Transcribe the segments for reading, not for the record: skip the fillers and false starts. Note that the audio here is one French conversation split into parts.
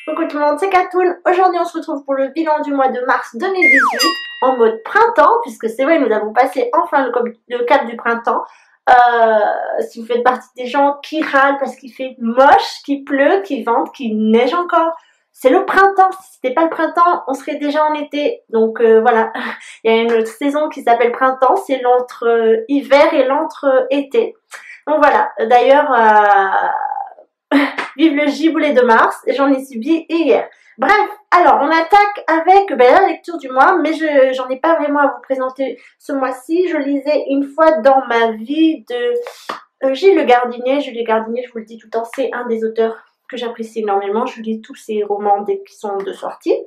Coucou tout le monde, c'est Katoun. Aujourd'hui on se retrouve pour le bilan du mois de mars 2018 en mode printemps, puisque c'est vrai, nous avons passé enfin le cap du printemps. Si vous faites partie des gens qui râlent parce qu'il fait moche, qu'il pleut, qu'il vente, qu'il neige encore, c'est le printemps. Si c'était pas le printemps, on serait déjà en été. Donc voilà, il y a une saison qui s'appelle printemps, c'est l'entre hiver et l'entre été. Donc voilà, d'ailleurs vive le giboulé de mars, et j'en ai subi hier. Bref, alors on attaque avec la lecture du mois, mais j'en ai pas vraiment à vous présenter ce mois-ci. Je lisais une fois dans ma vie de Gilles Le Gardinier. Gilles Le Gardinier, je vous le dis tout le temps, c'est un des auteurs que j'apprécie énormément. Je lis tous ses romans dès qu'ils sont de sortie.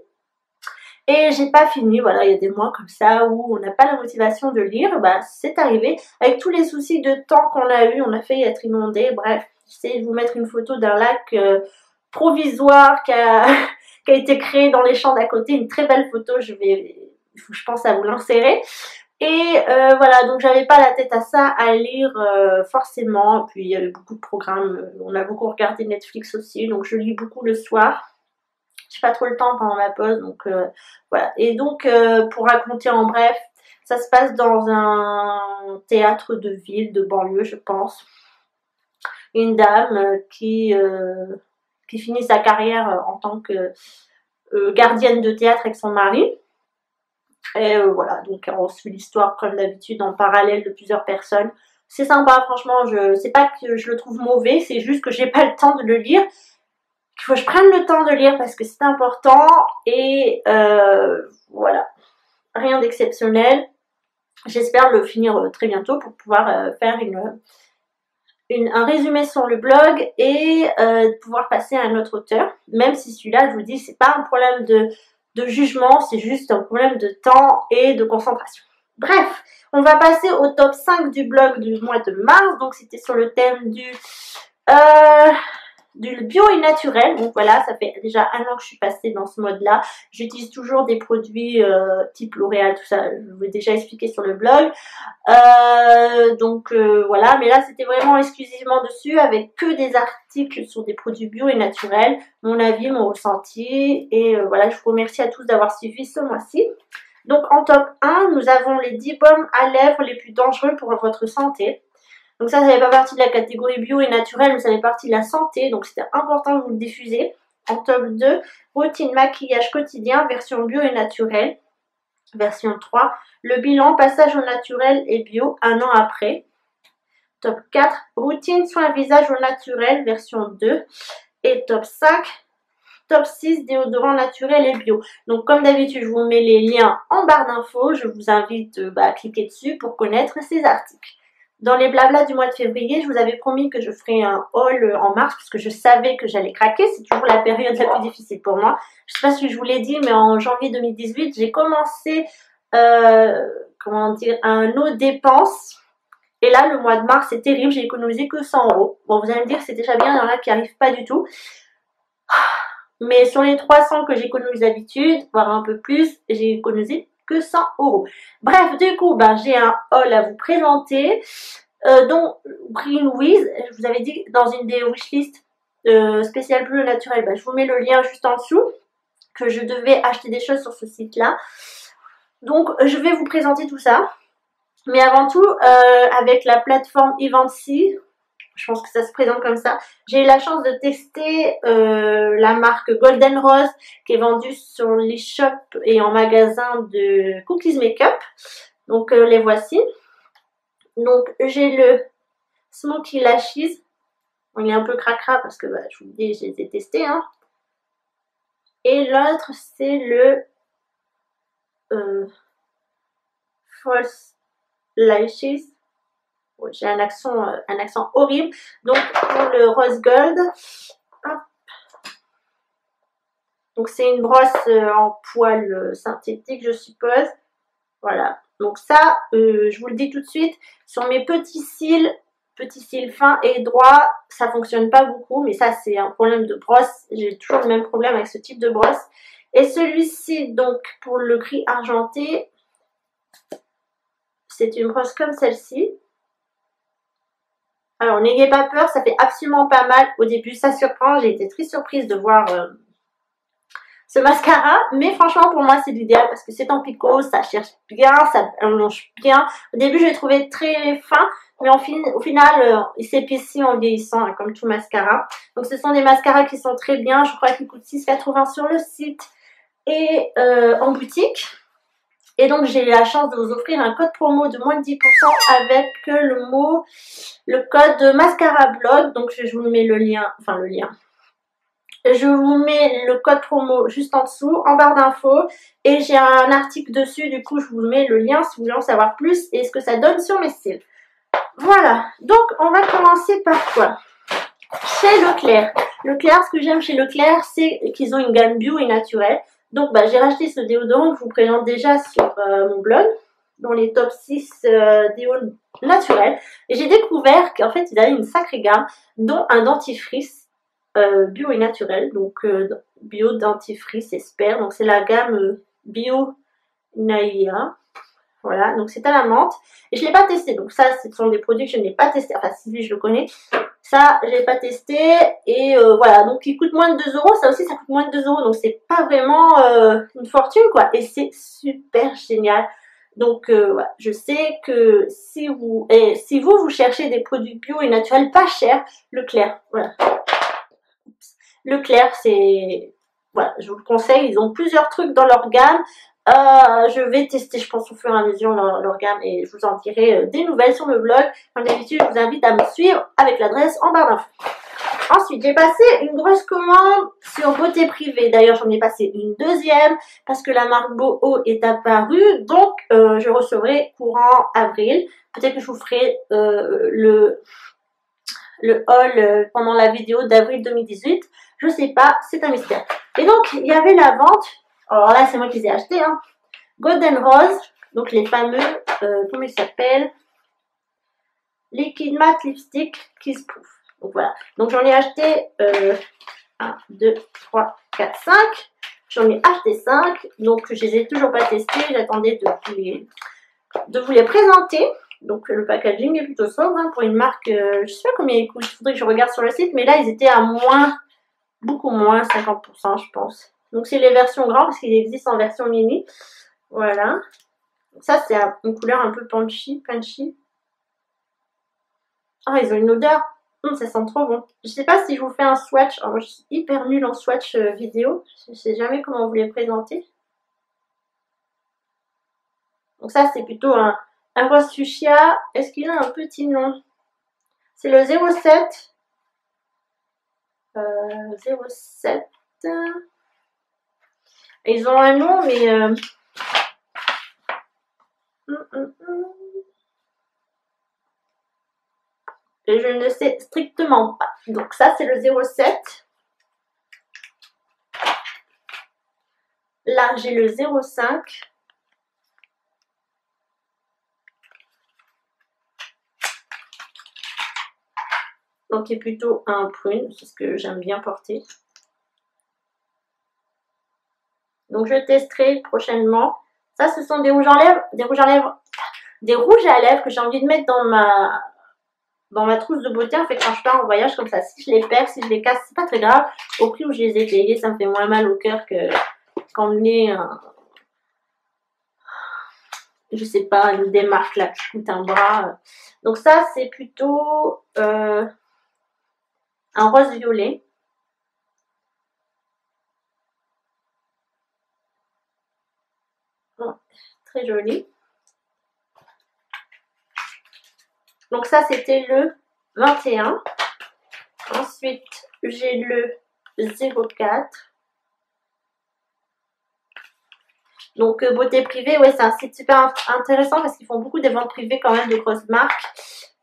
Et j'ai pas fini, voilà, il y a des mois comme ça où on n'a pas la motivation de lire, c'est arrivé. Avec tous les soucis de temps qu'on a eu, on a failli être inondé, bref. J'essaie de vous mettre une photo d'un lac provisoire qui a été créé dans les champs d'à côté, une très belle photo, je pense à vous l'insérer. Et voilà, donc j'avais pas la tête à ça, à lire forcément, puis il y avait beaucoup de programmes, on a beaucoup regardé Netflix aussi, donc je lis beaucoup le soir. J'ai pas trop le temps pendant ma pause, donc voilà. Et donc pour raconter en bref, ça se passe dans un théâtre de ville, de banlieue je pense. Une dame qui finit sa carrière en tant que gardienne de théâtre avec son mari. Et voilà, donc on suit l'histoire comme d'habitude en parallèle de plusieurs personnes. C'est sympa, franchement, c'est pas que je le trouve mauvais, c'est juste que j'ai pas le temps de le lire. Il faut que je prenne le temps de lire parce que c'est important. Et voilà, rien d'exceptionnel. J'espère le finir très bientôt pour pouvoir faire un résumé sur le blog et pouvoir passer à un autre auteur, même si celui-là, je vous dis, c'est pas un problème de jugement, c'est juste un problème de temps et de concentration. Bref, on va passer au top 5 du blog du mois de mars. Donc c'était sur le thème du bio et naturel. Donc voilà, ça fait déjà un an que je suis passée dans ce mode-là. J'utilise toujours des produits type L'Oréal, tout ça, je vous l'ai déjà expliqué sur le blog. Donc voilà, mais là c'était vraiment exclusivement dessus avec que des articles sur des produits bio et naturels, mon avis, mon ressenti. Et voilà, je vous remercie à tous d'avoir suivi ce mois-ci. Donc en top 1, nous avons les 10 baumes à lèvres les plus dangereux pour votre santé. Donc ça fait pas partie de la catégorie bio et naturel, mais ça fait partie de la santé, donc c'était important de vous le diffuser. En top 2, routine maquillage quotidien, version bio et naturel. Version 3, le bilan passage au naturel et bio, un an après. Top 4, routine soin visage au naturel, version 2. Et top 5, top 6, déodorant naturel et bio. Donc comme d'habitude, je vous mets les liens en barre d'infos. Je vous invite à cliquer dessus pour connaître ces articles. Dans les blablas du mois de février, je vous avais promis que je ferais un haul en mars parce que je savais que j'allais craquer. C'est toujours la période la plus difficile pour moi. Je sais pas si je vous l'ai dit, mais en janvier 2018, j'ai commencé un eau dépense. Et là, le mois de mars, c'est terrible. J'ai économisé que 100 €. Bon, vous allez me dire que c'est déjà bien. Il y en a qui n'arrivent pas du tout. Mais sur les 300 que j'économise d'habitude, voire un peu plus, j'ai économisé que 100 €. Bref, du coup, j'ai un haul à vous présenter, dont Green Wiz, je vous avais dit dans une des wishlists spécial bleu naturel, je vous mets le lien juste en dessous, que je devais acheter des choses sur ce site-là. Donc, je vais vous présenter tout ça. Mais avant tout, avec la plateforme Eventsy, je pense que ça se présente comme ça. J'ai eu la chance de tester la marque Golden Rose qui est vendue sur l'e-shop et en magasin de Cookies Makeup. Donc les voici. Donc j'ai le Smoky Lashes. Bon, il est un peu cracra parce que je vous dis, je les ai testés. Hein. Et l'autre c'est le False Lashes. J'ai un accent horrible. Donc pour le rose gold, hop. Donc c'est une brosse en poil synthétique, je suppose. Voilà. Donc ça, je vous le dis tout de suite, sur mes petits cils fins et droits, ça fonctionne pas beaucoup, mais ça c'est un problème de brosse. J'ai toujours le même problème avec ce type de brosse. Et celui-ci, donc pour le gris argenté, c'est une brosse comme celle-ci. Alors, n'ayez pas peur, ça fait absolument pas mal. Au début, ça surprend. J'ai été très surprise de voir ce mascara, mais franchement pour moi c'est l'idéal parce que c'est en picot, ça cherche bien, ça allonge bien. Au début je l'ai trouvé très fin, mais au final il s'épaissit en vieillissant, hein, comme tout mascara. Donc ce sont des mascaras qui sont très bien, je crois qu'ils coûtent 6,80 sur le site et en boutique. Et donc j'ai eu la chance de vous offrir un code promo de moins de 10% avec le code mascara blog. Donc je vous mets le lien, je vous mets le code promo juste en dessous, en barre d'infos. Et j'ai un article dessus, du coup je vous mets le lien si vous voulez en savoir plus et ce que ça donne sur mes cils. Voilà, donc on va commencer par quoi? Chez Leclerc. Leclerc, ce que j'aime chez Leclerc, c'est qu'ils ont une gamme bio et naturelle. Donc j'ai racheté ce déodorant que je vous présente déjà sur mon blog, dans les top 6 déos naturels. Et j'ai découvert qu'en fait ils avaient une sacrée gamme, dont un dentifrice bio et naturel, donc bio dentifrice Esper, donc c'est la gamme bio Naïa, voilà, donc c'est à la menthe, et je ne l'ai pas testé, donc ça ce sont des produits que je n'ai pas testé, enfin si lui je le connais, ça je l'ai pas testé, et voilà, donc il coûte moins de 2 euros, ça aussi ça coûte moins de 2 euros, donc c'est pas vraiment une fortune quoi, et c'est super génial. Donc voilà, je sais que si vous cherchez des produits bio et naturels pas chers, Leclerc, voilà. Leclerc, c'est... Voilà, je vous le conseille, ils ont plusieurs trucs dans leur gamme. Je vais tester, je pense, au fur et à mesure leur gamme et je vous en dirai des nouvelles sur le blog. Comme d'habitude, je vous invite à me suivre avec l'adresse en barre d'infos. Ensuite, j'ai passé une grosse commande sur Beauté Privée. D'ailleurs, j'en ai passé une deuxième parce que la marque Boho est apparue. Donc, je recevrai courant avril. Peut-être que je vous ferai le haul pendant la vidéo d'avril 2018. Je sais pas, c'est un mystère. Et donc, il y avait la vente. Alors là, c'est moi qui les ai achetés. Hein. Golden Rose. Donc, les fameux, comment ils s'appellent? Liquid Matte Lipstick Kiss Proof. Donc, voilà. Donc, j'en ai acheté 1, 2, 3, 4, 5. J'en ai acheté 5. Donc, je les ai toujours pas testés. J'attendais de vous les présenter. Donc le packaging est plutôt sobre hein, pour une marque, je sais pas combien il coûte, il faudrait que je regarde sur le site, mais là ils étaient à moins, beaucoup moins, 50% je pense. Donc c'est les versions grandes parce qu'il existe en version mini. Voilà. Donc, ça c'est une couleur un peu punchy. Ah ils ont une odeur, ça sent trop bon. Je sais pas si je vous fais un swatch, alors, moi je suis hyper nulle en swatch vidéo, je sais jamais comment vous les présenter. Donc ça c'est plutôt un rose fuchsia. Est-ce qu'il a un petit nom? C'est le 07. 07. Ils ont un nom, mais... Et je ne sais strictement pas. Donc ça, c'est le 07. Là, j'ai le 05. Donc, qui est plutôt un prune, c'est ce que j'aime bien porter. Donc, je testerai prochainement. Ça, ce sont des rouges à lèvres, des rouges à lèvres que j'ai envie de mettre dans ma trousse de beauté. En fait, quand je pars en voyage comme ça, si je les perds, si je les casse, c'est pas très grave. Au prix où je les ai payés, ça me fait moins mal au cœur que qu'emmener je sais pas, une démarque là qui coûte un bras. Donc ça, c'est plutôt un rose violet. Oh, très joli. Donc ça, c'était le 21. Ensuite, j'ai le 04. Donc, Beauté Privée, ouais, c'est un site super intéressant parce qu'ils font beaucoup des ventes privées quand même de grosses marques.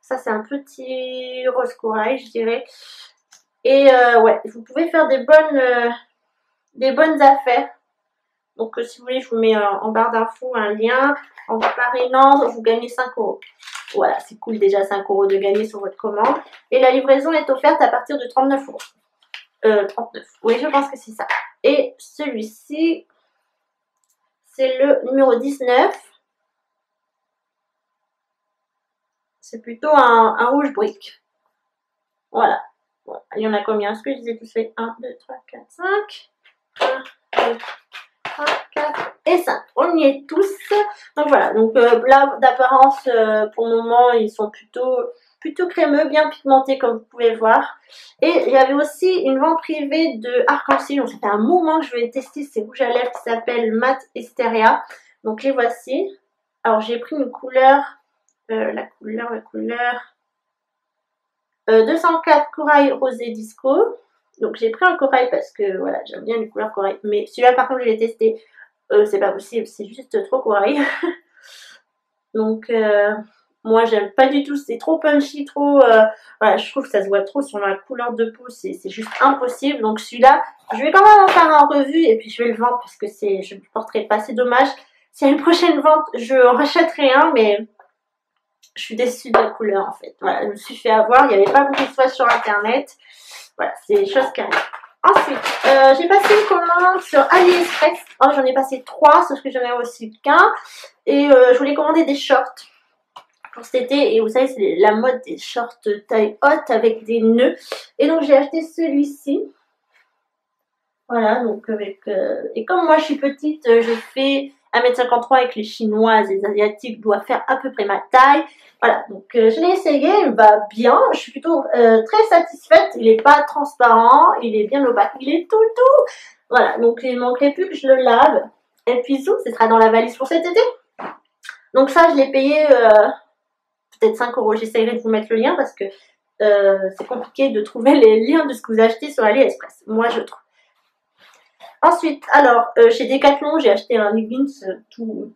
Ça, c'est un petit rose corail, je dirais. Et ouais, vous pouvez faire des bonnes affaires. Donc, si vous voulez, je vous mets en barre d'infos un lien. En vous parrainant, vous gagnez 5 euros. Voilà, c'est cool déjà 5 euros de gagner sur votre commande. Et la livraison est offerte à partir de 39 euros. 39, oui, je pense que c'est ça. Et celui-ci, c'est le numéro 19. C'est plutôt un rouge brique. Voilà. Bon, il y en a combien? Est-ce que je les ai tous fait? 1, 2, 3, 4, 5. 1, 2, 2, 3, 4 et 5. On y est tous. Donc voilà, donc là d'apparence pour le moment ils sont plutôt crémeux, bien pigmentés comme vous pouvez voir. Et il y avait aussi une vente privée de Arc-en-Ciel. Donc ça fait un moment que je vais tester ces rouges à lèvres qui s'appellent Matte Hysteria. Donc les voici. Alors j'ai pris une couleur, la couleur 204 Corail Rosé Disco. Donc j'ai pris un corail parce que voilà, j'aime bien les couleurs corail. Mais celui-là par contre je l'ai testé, c'est pas possible, c'est juste trop corail. Donc moi j'aime pas du tout, c'est trop punchy, trop voilà, je trouve que ça se voit trop sur ma couleur de peau, c'est juste impossible. Donc celui-là, je vais quand même en faire un revue et puis je vais le vendre parce que je ne porterai pas, c'est dommage. Si à une prochaine vente, je rachèterai un, mais je suis déçue de la couleur en fait. Voilà, je me suis fait avoir, il n'y avait pas beaucoup de swatchs sur internet. Voilà, c'est des choses qui arrivent. Ensuite, j'ai passé une commande sur AliExpress. Oh, j'en ai passé 3, sauf que j'en ai aussi qu'un. Et je voulais commander des shorts pour cet été. Et vous savez, c'est la mode des shorts taille haute avec des nœuds. Et donc, j'ai acheté celui-ci. Voilà, donc avec... et comme moi, je suis petite, je fais 1m53 avec les chinoises, les asiatiques doivent faire à peu près ma taille. Voilà, donc je l'ai essayé, il va bien, je suis plutôt très satisfaite. Il n'est pas transparent, il est bien opaque, il est tout doux. Voilà, donc il ne manquerait plus que je le lave. Et puis ce sera dans la valise pour cet été. Donc ça, je l'ai payé peut-être 5 €. J'essaierai de vous mettre le lien parce que c'est compliqué de trouver les liens de ce que vous achetez sur AliExpress. Moi, je trouve. Ensuite, alors, chez Decathlon, j'ai acheté un leggings tout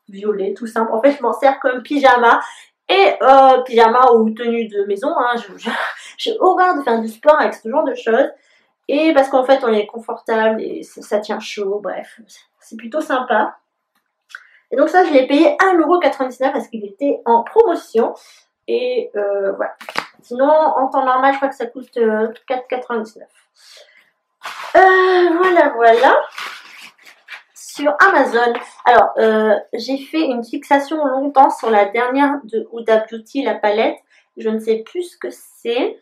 violet, tout simple. En fait, je m'en sers comme pyjama. Et pyjama ou tenue de maison. Hein, j'ai horreur de faire du sport avec ce genre de choses. Et parce qu'en fait, on est confortable et ça tient chaud. Bref, c'est plutôt sympa. Et donc ça, je l'ai payé 1,99 € parce qu'il était en promotion. Et voilà. Sinon, en temps normal, je crois que ça coûte 4,99 €. Voilà. Sur Amazon, alors j'ai fait une fixation longtemps sur la dernière de Huda Beauty, la palette. Je ne sais plus ce que c'est.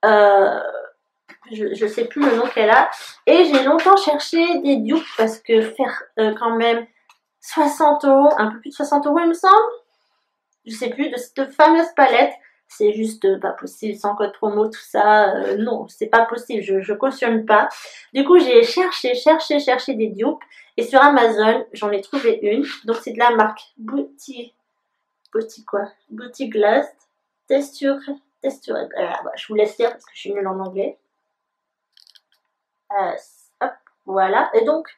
Je ne sais plus le nom qu'elle a. Et j'ai longtemps cherché des dupes parce que faire quand même 60 €, un peu plus de 60 € il me semble. Je sais plus, de cette fameuse palette. C'est juste pas possible, sans code promo, tout ça, non, c'est pas possible, je cautionne pas. Du coup, j'ai cherché des dupes, et sur Amazon, j'en ai trouvé une. Donc, c'est de la marque Beauty Glass, Texture, je vous laisse lire parce que je suis nulle en anglais. Hop, voilà, et donc,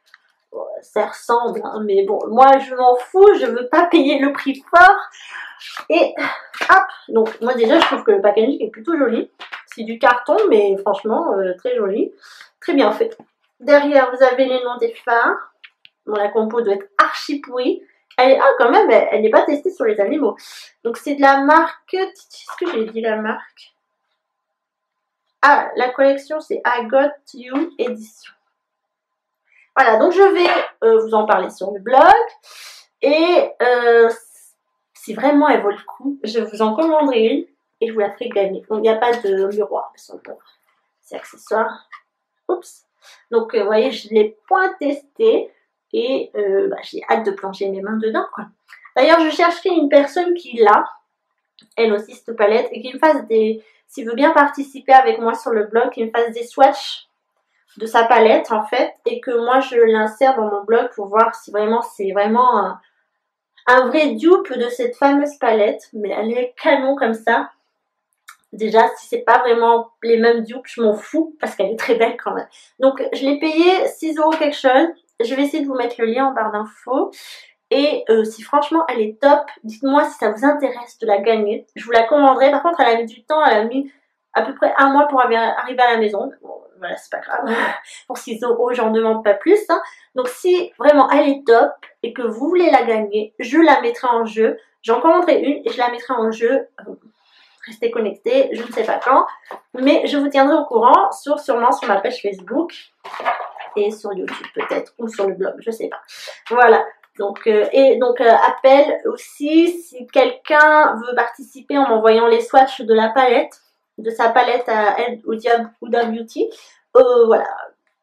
ça ressemble, hein, mais bon, moi, je m'en fous, je veux pas payer le prix fort. Et hop, donc moi déjà je trouve que le packaging est plutôt joli. C'est du carton mais franchement très joli, très bien fait. Derrière vous avez les noms des fards. Bon, la compo doit être archi pourrie. Quand même, elle n'est pas testée sur les animaux. Donc c'est de la marque, est-ce que j'ai dit la marque? Ah, la collection c'est I Got You Edition. Voilà, donc je vais vous en parler sur le blog. Et si vraiment elle vaut le coup, je vous en commanderai une et je vous la ferai gagner. Donc il n'y a pas de miroir, c'est accessoire. Oups. Donc vous voyez, je ne l'ai point testé et j'ai hâte de plonger mes mains dedans, quoi. D'ailleurs, je chercherai une personne qui l'a, elle aussi, cette palette, et qui me fasse s'il veut bien participer avec moi sur le blog, qu'il me fasse des swatchs de sa palette en fait, et que moi je l'insère dans mon blog pour voir si vraiment c'est vraiment un vrai dupe de cette fameuse palette. Mais elle est canon comme ça. Déjà, si c'est pas vraiment les mêmes dupes, je m'en fous parce qu'elle est très belle quand même. Donc je l'ai payé 6 € quelque chose. Je vais essayer de vous mettre le lien en barre d'infos. Et si franchement elle est top, dites-moi si ça vous intéresse de la gagner. Je vous la commanderai. Par contre, elle a mis du temps, elle a mis à peu près 1 mois pour arriver à la maison. Bon, voilà, c'est pas grave. Pour 6 €, j'en demande pas plus. Hein. Donc si vraiment elle est top et que vous voulez la gagner, je la mettrai en jeu. J'en commanderai une et je la mettrai en jeu. Restez connectés, je ne sais pas quand. Mais je vous tiendrai au courant sûrement sur ma page Facebook. Et sur YouTube peut-être. Ou sur le blog, je sais pas. Voilà. Donc, appel aussi si quelqu'un veut participer en m'envoyant les swatchs de la palette, de sa palette à elle, Huda Beauty. Voilà,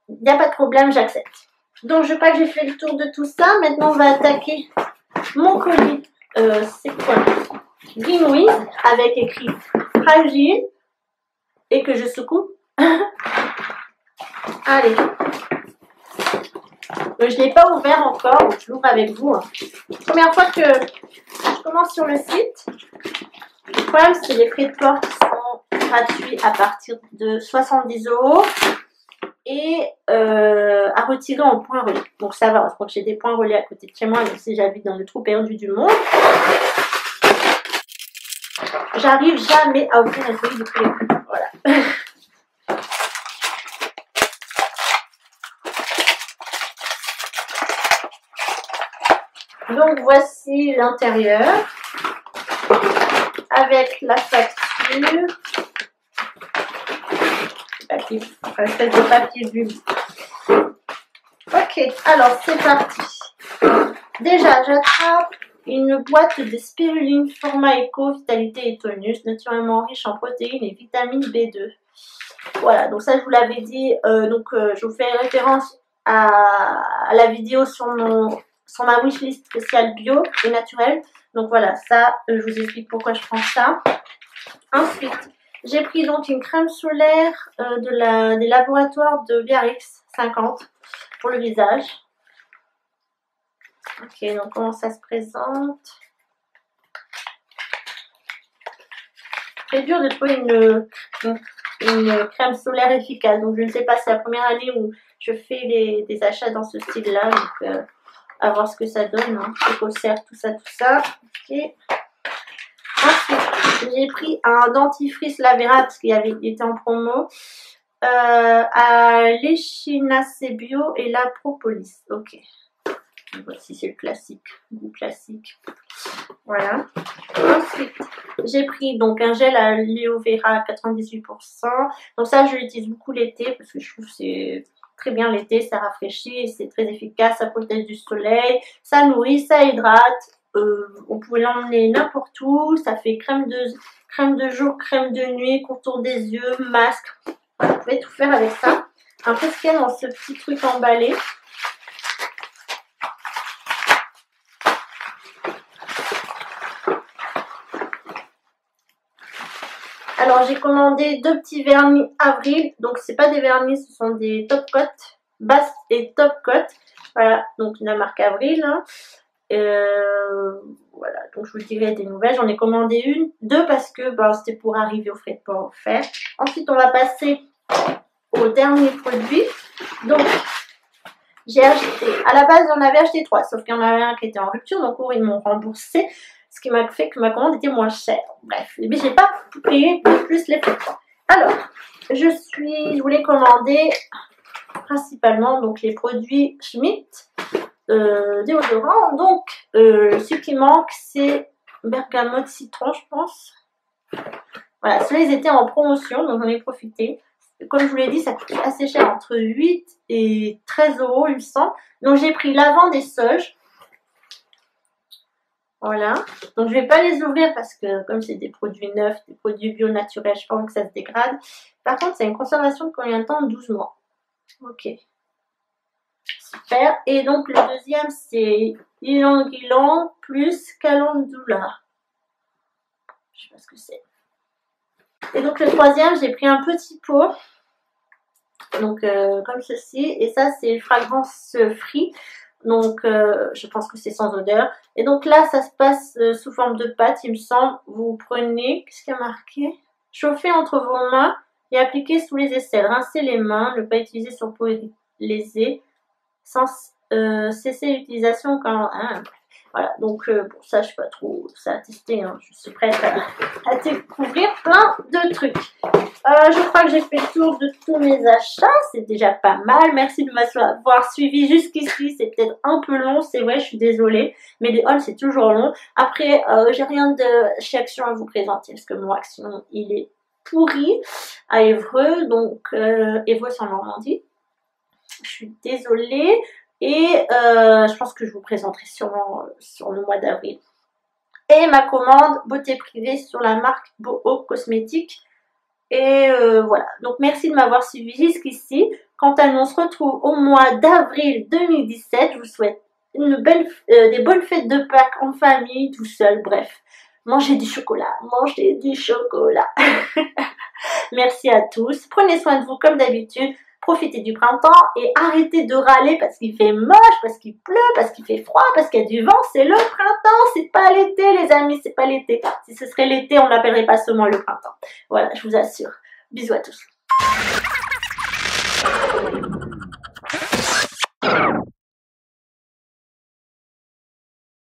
il n'y a pas de problème, j'accepte. Donc je crois que j'ai fait le tour de tout ça. Maintenant on va attaquer mon colis. C'est quoi? Greenwiz avec écrit fragile et que je secoue. Allez. Je ne l'ai pas ouvert encore, je l'ouvre avec vous. Première fois que je commence sur le site. Le problème, c'est que les frais de port sont gratuits à partir de 70 € et à retirer en point relais. Donc ça va, je crois que j'ai des points relais à côté de chez moi, même si j'habite dans le trou perdu du monde. J'arrive jamais à ouvrir un colis de tous les coups. Voilà. Donc voici l'intérieur avec la facture, papier, espèce de papier bulle. Ok, alors c'est parti. Déjà, j'attrape une boîte de spiruline format éco, vitalité et tonus, naturellement riche en protéines et vitamine B2. Voilà, donc ça je vous l'avais dit, je vous fais référence à la vidéo sur ma wishlist spéciale bio et naturelle. Donc voilà, ça, je vous explique pourquoi je prends ça. Ensuite, j'ai pris donc une crème solaire des laboratoires de Biarritz 50 pour le visage. Ok, donc comment ça se présente? C'est dur de trouver une crème solaire efficace. Donc je ne sais pas, c'est la première année où je fais des achats dans ce style-là. Donc à voir ce que ça donne. Hein. Écossaire, tout ça. Ok. Ensuite, j'ai pris un dentifrice Lavera parce qu'il était en promo. À l'Echinacea bio et la propolis. Ok. Voici, c'est le classique, goût classique. Voilà. Ensuite, j'ai pris donc un gel à l'aloe vera à 98%. Donc ça, je l'utilise beaucoup l'été parce que je trouve que c'est très bien l'été, ça rafraîchit, c'est très efficace, ça protège du soleil, ça nourrit, ça hydrate. On pouvait l'emmener n'importe où. Ça fait crème de jour, crème de nuit, contour des yeux, masque. Voilà, vous pouvez tout faire avec ça. Après, ce qu'il y a dans ce petit truc emballé. Alors j'ai commandé 2 petits vernis Avril, donc c'est pas des vernis, ce sont des top coat, basse et top coat. Voilà, donc la marque Avril. Hein. Voilà, donc je vous dirai des nouvelles. J'en ai commandé 2 parce que c'était pour arriver au frais de port offert. Ensuite on va passer au dernier produit. Donc j'ai acheté, à la base j'en avais acheté 3, sauf qu'il y en avait un qui était en rupture, donc ils m'ont remboursé. Ce qui m'a fait que ma commande était moins chère. Bref, mais j'ai pas payé plus les frais. Alors, je voulais commander principalement donc les produits Schmidt déodorant. Donc, ce qui manque, c'est bergamote citron, je pense. Voilà, ceux-là, ils étaient en promotion, donc j'en ai profité. Comme je vous l'ai dit, ça coûte assez cher, entre 8 et 13 € il me semble. Donc, j'ai pris lavande et sauge. Voilà, donc je ne vais pas les ouvrir parce que comme c'est des produits neufs, des produits bio naturels, je pense que ça se dégrade. Par contre, c'est une conservation de combien de temps? 12 mois. Ok. Super. Et donc le deuxième, c'est ylang ylang plus calendula. Je sais pas ce que c'est. Et donc le troisième, j'ai pris un petit pot. Donc comme ceci. Et ça, c'est fragrance free. Donc, je pense que c'est sans odeur. Et donc là, ça se passe sous forme de pâte, il me semble. Vous prenez, qu'est-ce qu'il y a marqué? Chauffez entre vos mains et appliquez sous les aisselles. Rincez les mains, ne pas utiliser sur peau lésée, sans cesser l'utilisation quand... Hein, voilà, donc bon, ça, je sais pas trop ça à tester. Hein. Je suis prête à découvrir plein de trucs. Je crois que j'ai fait le tour de tous mes achats. C'est déjà pas mal. Merci de m'avoir suivi jusqu'ici. C'est peut-être un peu long, c'est vrai, je suis désolée. Mais les hauls, c'est toujours long. Après, j'ai rien de chez Action à vous présenter. Parce que mon Action, il est pourri à Évreux. Donc, Évreux, c'est en Normandie. Je suis désolée. Et je pense que je vous présenterai sûrement sur le mois d'avril. Et ma commande beauté privée sur la marque Boho Cosmétiques. Et voilà, donc merci de m'avoir suivi jusqu'ici. Quant à nous, on se retrouve au mois d'avril 2017. Je vous souhaite des bonnes fêtes de Pâques en famille, tout seul, bref. Mangez du chocolat, mangez du chocolat. Merci à tous. Prenez soin de vous comme d'habitude. Profitez du printemps et arrêtez de râler parce qu'il fait moche, parce qu'il pleut, parce qu'il fait froid, parce qu'il y a du vent. C'est le printemps, c'est pas l'été les amis, c'est pas l'été. Si ce serait l'été, on n'appellerait pas seulement le printemps. Voilà, je vous assure. Bisous à tous.